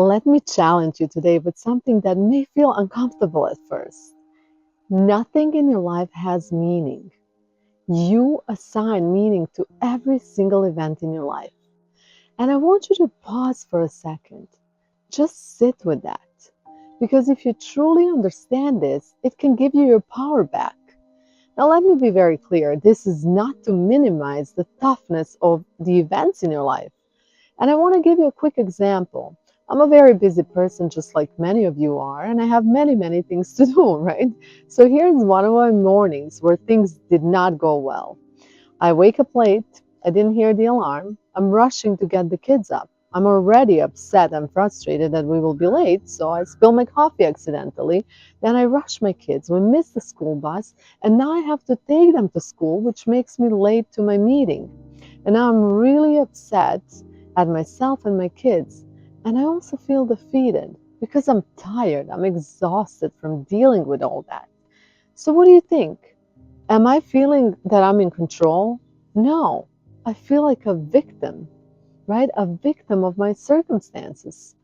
Let me challenge you today with something that may feel uncomfortable at first. Nothing in your life has meaning. You assign meaning to every single event in your life. And I want you to pause for a second. Just sit with that. Because if you truly understand this, it can give you your power back. Now, let me be very clear. This is not to minimize the toughness of the events in your life. And I want to give you a quick example. I'm a very busy person, just like many of you are, and I have many, many things to do, right? So here's one of my mornings where things did not go well. I wake up late. I didn't hear the alarm. I'm rushing to get the kids up. I'm already upset and frustrated that we will be late, so I spill my coffee accidentally. Then I rush my kids. We miss the school bus, and now I have to take them to school, which makes me late to my meeting. And now I'm really upset at myself and my kids. And I also feel defeated because I'm tired. I'm exhausted from dealing with all that. So, what do you think? Am I feeling that I'm in control? No, I feel like a victim, right? A victim of my circumstances.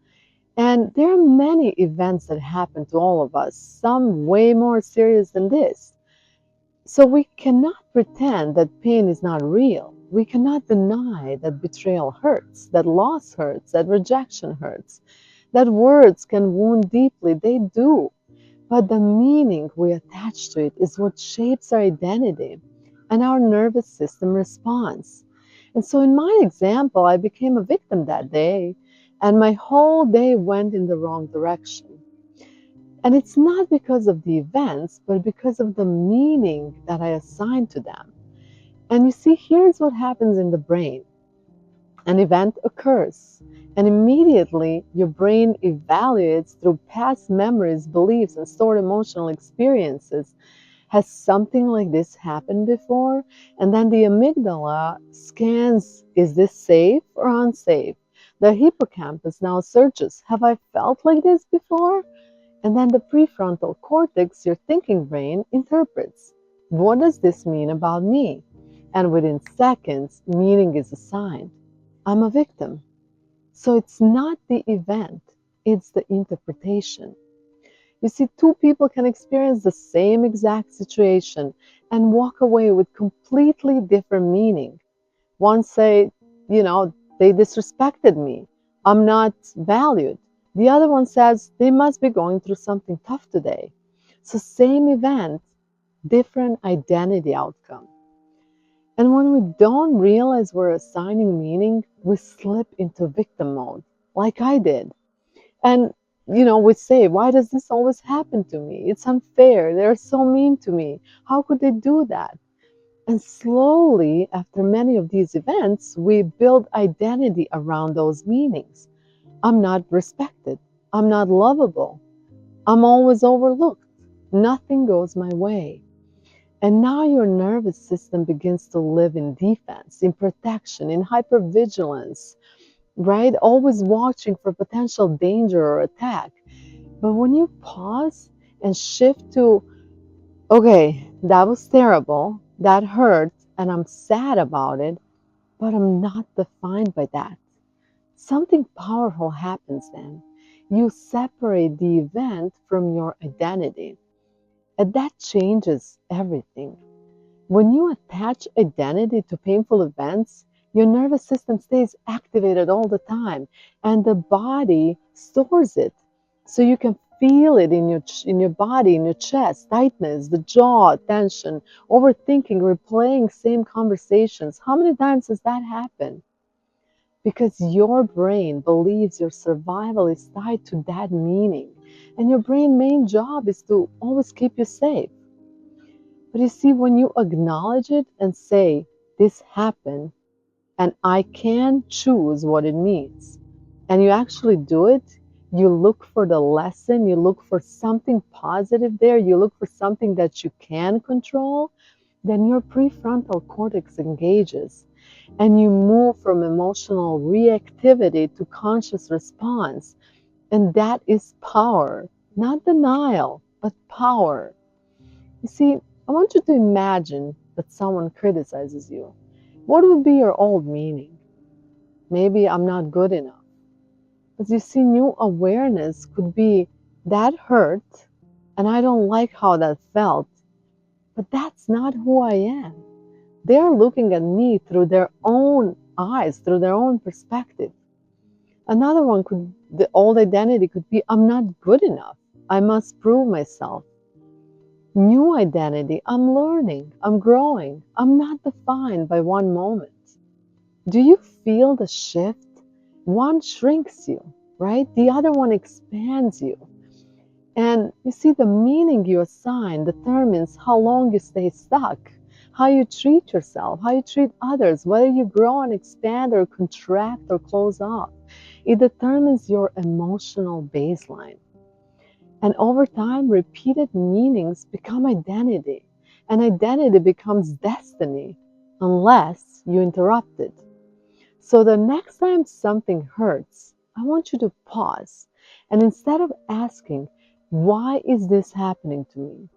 And there are many events that happen to all of us, some way more serious than this. So we cannot pretend that pain is not real. We cannot deny that betrayal hurts, that loss hurts, that rejection hurts, that words can wound deeply. They do. But the meaning we attach to it is what shapes our identity and our nervous system response. And so, in my example, I became a victim that day, and my whole day went in the wrong direction. And it's not because of the events, but because of the meaning that I assigned to them. And you see, here's what happens in the brain. An event occurs, and immediately your brain evaluates through past memories, beliefs, and stored emotional experiences. Has something like this happened before? And then the amygdala scans, is this safe or unsafe? The hippocampus now searches, have I felt like this before? And then the prefrontal cortex, your thinking brain, interprets, what does this mean about me? And within seconds, meaning is assigned. I'm a victim. So it's not the event, it's the interpretation. You see, two people can experience the same exact situation and walk away with completely different meaning. One say, they disrespected me. I'm not valued. The other one says they must be going through something tough today. So same event, different identity outcome. And when we don't realize we're assigning meaning, we slip into victim mode, like I did. And, we say, why does this always happen to me? It's unfair. They're so mean to me. How could they do that? And slowly, after many of these events, we build identity around those meanings. I'm not respected. I'm not lovable. I'm always overlooked. Nothing goes my way. And now your nervous system begins to live in defense, in protection, in hypervigilance, right? Always watching for potential danger or attack. But when you pause and shift to, okay, that was terrible, that hurt, and I'm sad about it, but I'm not defined by that. Something powerful happens then. You separate the event from your identity, and that changes everything. When you attach identity to painful events, your nervous system stays activated all the time, and the body stores it. So you can feel it in your body, in your chest, tightness, the jaw, tension, overthinking, replaying same conversations. How many times has that happened? Because your brain believes your survival is tied to that meaning, and your brain's main job is to always keep you safe. But you see, when you acknowledge it and say, this happened, and I can choose what it means, and you actually do it, you look for the lesson, you look for something positive there, you look for something that you can control, then your prefrontal cortex engages and you move from emotional reactivity to conscious response. And that is power, not denial, but power. You see, I want you to imagine that someone criticizes you. What would be your old meaning? Maybe I'm not good enough. As you see, new awareness could be that hurt, and I don't like how that felt, but that's not who I am. They're looking at me through their own eyes, through their own perspective. Another one could, the old identity could be, I'm not good enough. I must prove myself. New identity, I'm learning, I'm growing, I'm not defined by one moment. Do you feel the shift? One shrinks you, right? The other one expands you. And you see, the meaning you assign determines how long you stay stuck, how you treat yourself, how you treat others, whether you grow and expand or contract or close off. It determines your emotional baseline. And over time, repeated meanings become identity, and identity becomes destiny unless you interrupt it. So the next time something hurts, I want you to pause. And instead of asking, why is this happening to me?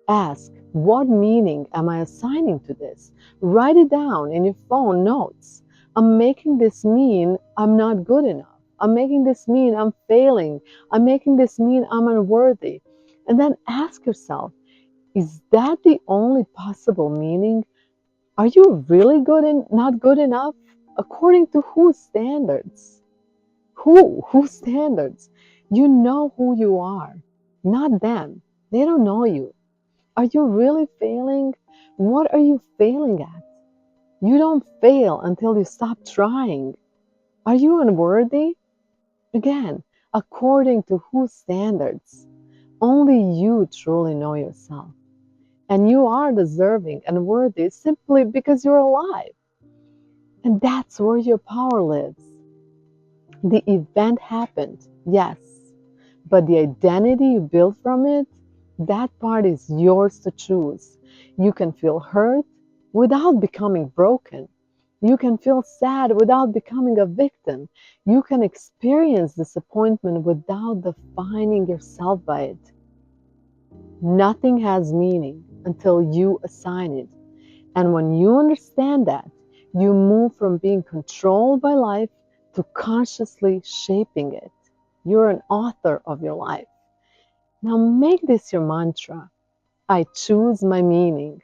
Ask, what meaning am I assigning to this? Write it down in your phone notes. I'm making this mean I'm not good enough. I'm making this mean I'm failing. I'm making this mean I'm unworthy. And then ask yourself, is that the only possible meaning? Are you really good and not good enough? According to whose standards? Whose standards? You know who you are, not them. They don't know you. Are you really failing? What are you failing at? You don't fail until you stop trying. Are you unworthy? Again, according to whose standards? Only you truly know yourself. And you are deserving and worthy simply because you're alive. And that's where your power lives. The event happened, yes, but the identity you built from it, that part is yours to choose. You can feel hurt without becoming broken. You can feel sad without becoming a victim. You can experience disappointment without defining yourself by it. Nothing has meaning until you assign it. And when you understand that, you move from being controlled by life to consciously shaping it. You're an author of your life. Now make this your mantra. I choose my meaning.